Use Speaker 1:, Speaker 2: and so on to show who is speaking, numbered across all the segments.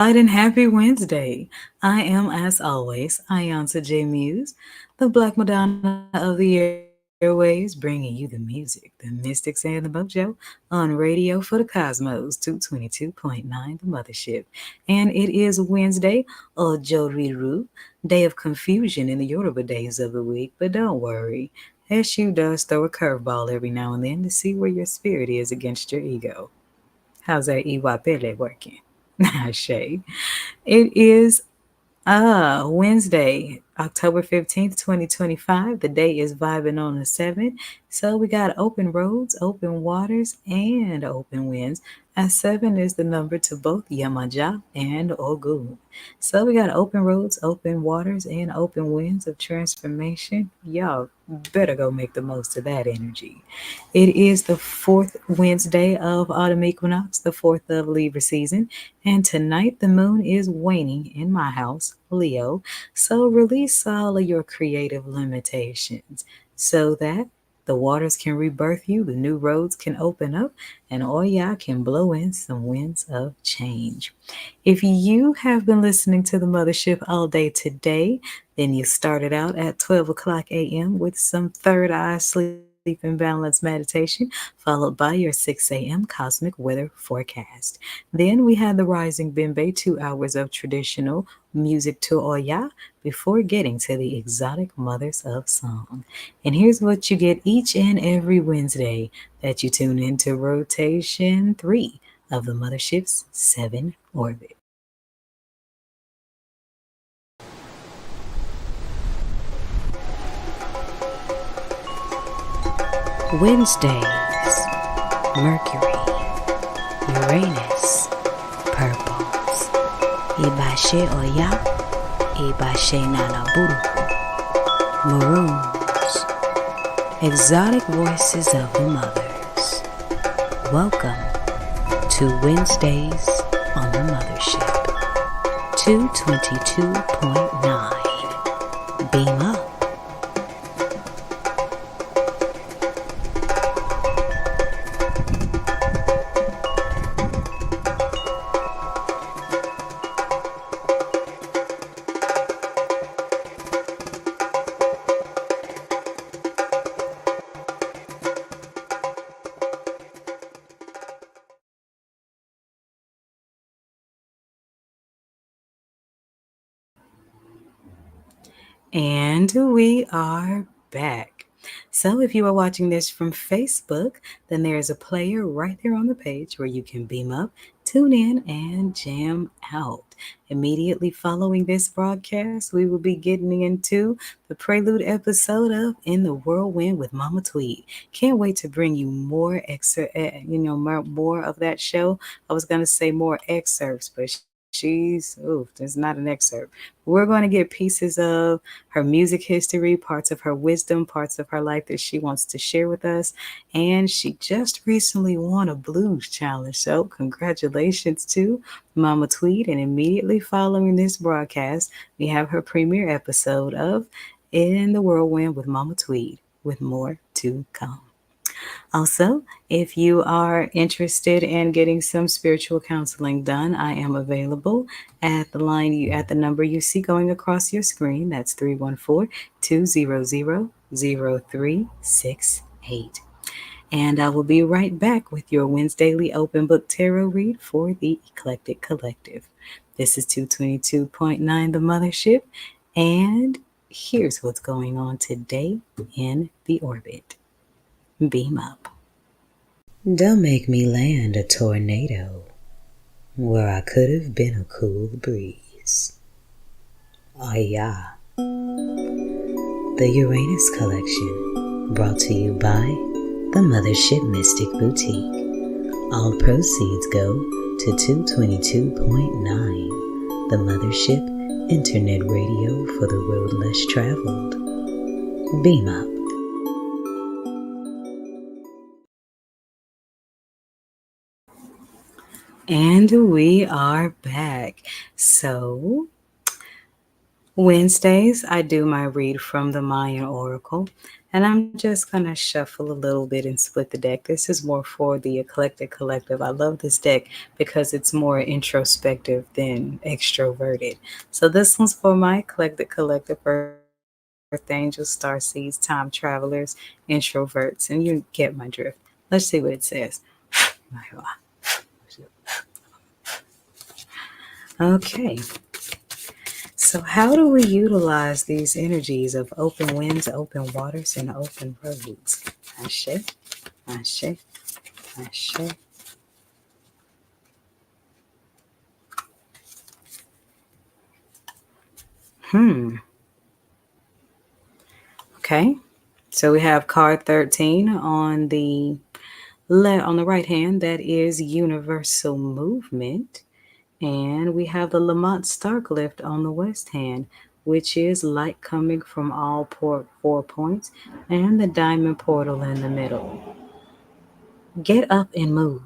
Speaker 1: And happy Wednesday. I am, as always, iiYansaje Muse, the Black Madonna of the airways, bringing you the music, the mystics, and the mojo on radio for the cosmos, 222.9, the Mothership. And it is Wednesday, Ojoriru, day of confusion in the Yoruba days of the week. But don't worry, SU does throw a curveball every now and then to see where your spirit is against your ego. How's that Iwa Pele working? Shay. It is Wednesday, October 15th, 2025. The day is vibing on the 7th. So we got open roads, open waters, and open winds. As 7 is the number to both Yamaja and Ogun. So we got open roads, open waters, and open winds of transformation. Y'all better go make the most of that energy. It is the fourth Wednesday of autumn equinox, the fourth of Libra season, and tonight the moon is waning in my house, Leo. So release all of your creative limitations so that the waters can rebirth you, the new roads can open up, and Oya can blow in some winds of change. If you have been listening to the Mothership all day today, then you started out at 12 o'clock a.m. with some third eye sleep and balance meditation, followed by your 6 a.m. cosmic weather forecast. Then we had the rising Bimbe, 2 hours of traditional music to Oya before getting to the exotic mothers of song. And here's what you get each and every Wednesday that you tune into rotation 3 of the Mothership's 7 orbit. Wednesdays, Mercury, Uranus, purples, Iba Oya, Iba Nanaburu, maroons, exotic voices of the mothers. Welcome to Wednesdays on the Mothership, 222.9. Beam up. And we are back. So, if you are watching this from Facebook, then there is a player right there on the page where you can beam up, tune in, and jam out. Immediately following this broadcast, we will be getting into the prelude episode of In the Whirlwind with Mama Tweed. Can't wait to bring you more more of that show. I was going to say more excerpts, but there's not an excerpt. We're going to get pieces of her music history, parts of her wisdom, parts of her life that she wants to share with us. And she just recently won a blues challenge. So, congratulations to Mama Tweed. And immediately following this broadcast, we have her premiere episode of In the Whirlwind with Mama Tweed, with more to come. Also, if you are interested in getting some spiritual counseling done, I am available at the number you see going across your screen. That's 314-200-0368. And I will be right back with your Wednesdayly Open Book Tarot read for the Eclectic Collective. This is 222.9 The Mothership, and here's what's going on today in the orbit. Beam up. Don't make me land a tornado where I could have been a cool breeze. Oh yeah. The Uranus Collection, brought to you by the Mothership Mystic Boutiq. All proceeds go to 222.9, the Mothership Internet Radio for the road less traveled. Beam up. And we are back. So, Wednesdays, I do my read from the Mayan Oracle, and I'm just going to shuffle a little bit and split the deck. This is more for the Eclectic Collective. I love this deck because it's more introspective than extroverted. So this one's for my Eclectic Collective, Earth Angels, Starseeds, Time Travelers, Introverts, and you get my drift. Let's see what it says. Okay. So, how do we utilize these energies of open winds, open waters, and open roads? Ashe, ashe, ashe. Okay. So we have card 13 on the on the right hand. That is universal movement. And we have the Lamont Stark lift on the west hand, which is light coming from all 4 points, and the diamond portal in the middle. Get up and move,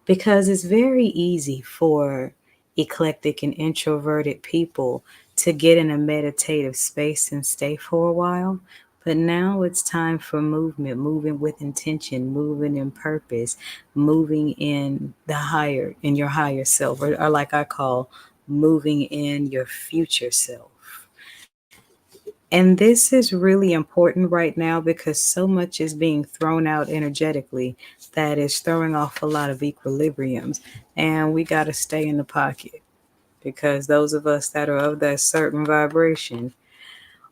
Speaker 1: because it's very easy for eclectic and introverted people to get in a meditative space and stay for a while. But now it's time for movement, moving with intention, moving in purpose, moving in in your higher self, or like I call, moving in your future self. And this is really important right now because so much is being thrown out energetically that is throwing off a lot of equilibriums. And we got to stay in the pocket, because those of us that are of that certain vibration,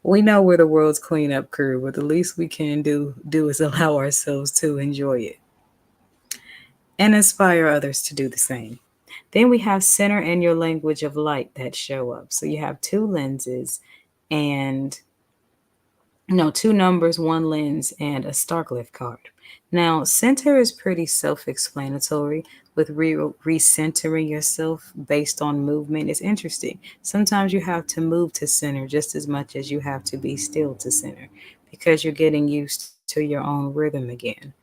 Speaker 1: we know we're the world's cleanup crew, but the least we can do is allow ourselves to enjoy it and inspire others to do the same. Then we have center and your language of light that show up. So you have two lenses and no, two numbers, one lens, and a Starklift card. Now, center is pretty self explanatory with recentering yourself based on movement. It's interesting. Sometimes you have to move to center just as much as you have to be still to center, because you're getting used to your own rhythm again.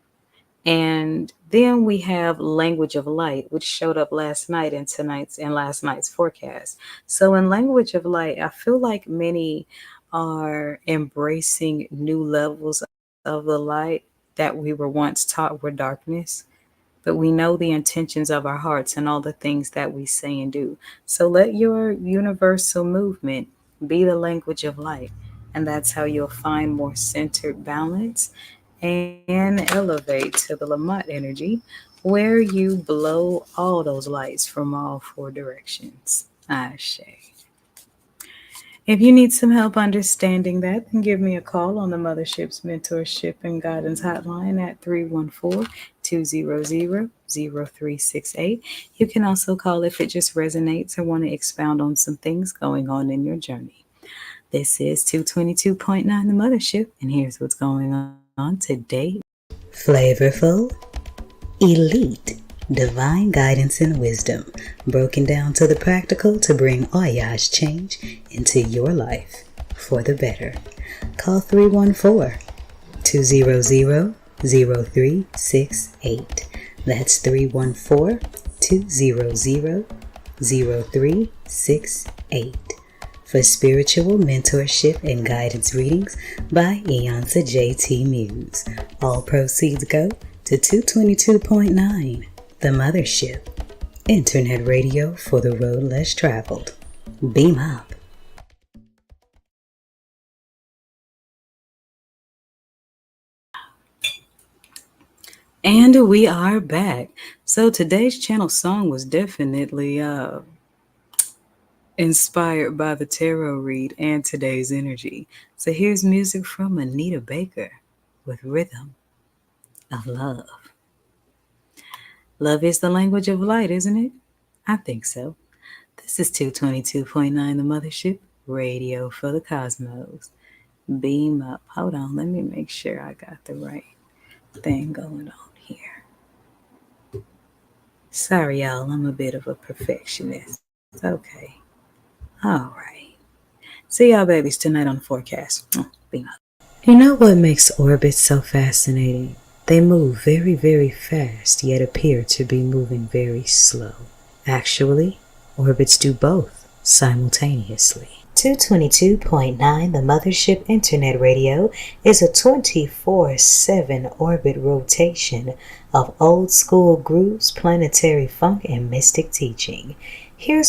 Speaker 1: And then we have language of light, which showed up last night in tonight's and last night's forecast. So in language of light, I feel like many are embracing new levels of the light that we were once taught were darkness. But we know the intentions of our hearts and all the things that we say and do. So let your universal movement be the language of light. And that's how you'll find more centered balance and elevate to the Lamont energy, where you blow all those lights from all 4 directions. Ashe. If you need some help understanding that, then give me a call on the Mothership's Mentorship and Guidance Hotline at 314-200-0368. You can also call if it just resonates or want to expound on some things going on in your journey. This is 222.9 The Mothership, and here's what's going on today. Flavorful, elite, divine guidance and wisdom, broken down to the practical to bring Oya's change into your life for the better. Call 314-200-0368. That's 314-200-0368. For spiritual mentorship and guidance readings by iiYansaje Muse. All proceeds go to 222.9 The Mothership, internet radio for the road less traveled. Beam up. And we are back. So today's channel song was definitely inspired by the tarot read and today's energy. So here's music from Anita Baker with Rhythm of Love. Love is the language of light, isn't it? I think so. This is 222.9 The Mothership, radio for the cosmos. Beam up. Hold on, let me make sure I got the right thing going on here. Sorry, y'all, I'm a bit of a perfectionist. Okay. All right. See y'all babies tonight on the forecast. Beam up. You know what makes orbits so fascinating? They move very, very fast, yet appear to be moving very slow. Actually, orbits do both. simultaneously. 222.9, the Mothership Internet Radio, is a 24/7 orbit rotation of old school grooves, planetary funk, and mystic teaching. Here's